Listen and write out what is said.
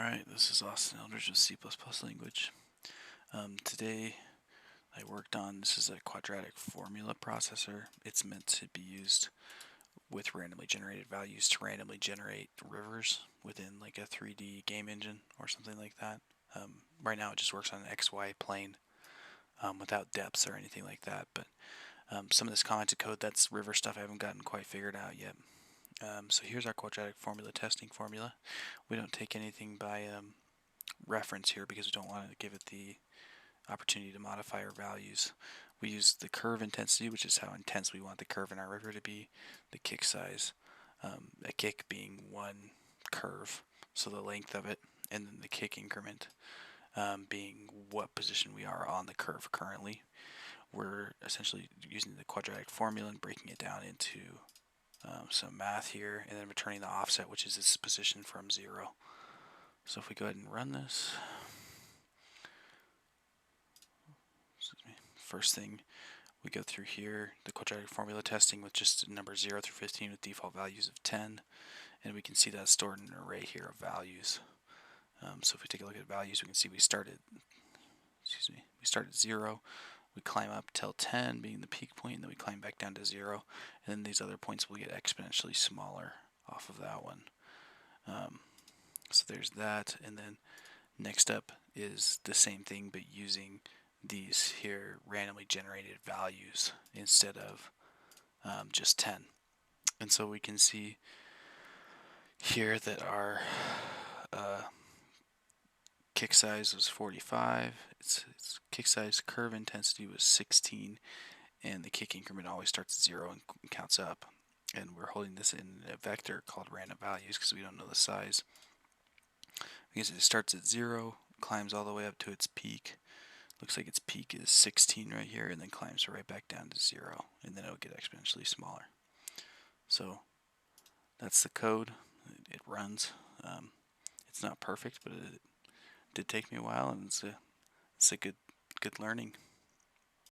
Alright, this is Austin Eldridge with C++ language. Today I worked on, this is a quadratic formula processor. It's meant to be used with randomly generated values to randomly generate rivers within like a 3D game engine or something like that. Right now it just works on an XY plane without depths or anything like that, but some of this commented code, that's river stuff I haven't gotten quite figured out yet. So here's our quadratic formula testing formula. We don't take anything by reference here because we don't want to give it the opportunity to modify our values. We use the curve intensity, which is how intense we want the curve in our river to be, the kick size, a kick being one curve, so the length of it, and then the kick increment being what position we are on the curve currently. We're essentially using the quadratic formula and breaking it down into some math here, and then returning the offset, which is its position from 0. So if we go ahead and run this, first thing we go through here, the quadratic formula testing with just numbers 0 through 15 with default values of 10, and we can see that stored in an array here of values. So if we take a look at values, we can see we start at 0, we climb up till 10 being the peak point, and then we climb back down to 0, and then these other points will get exponentially smaller off of that one. So there's that, and then next up is the same thing but using these here randomly generated values instead of just 10. And so we can see here that our kick size was 45, its kick size curve intensity was 16, and the kick increment always starts at 0 and counts up. And we're holding this in a vector called random values because we don't know the size. Because it starts at 0, climbs all the way up to its peak. Looks like its peak is 16 right here, and then climbs right back down to 0, and then it'll get exponentially smaller. So that's the code. It runs. It's not perfect, but it did take me a while, and it's a good learning.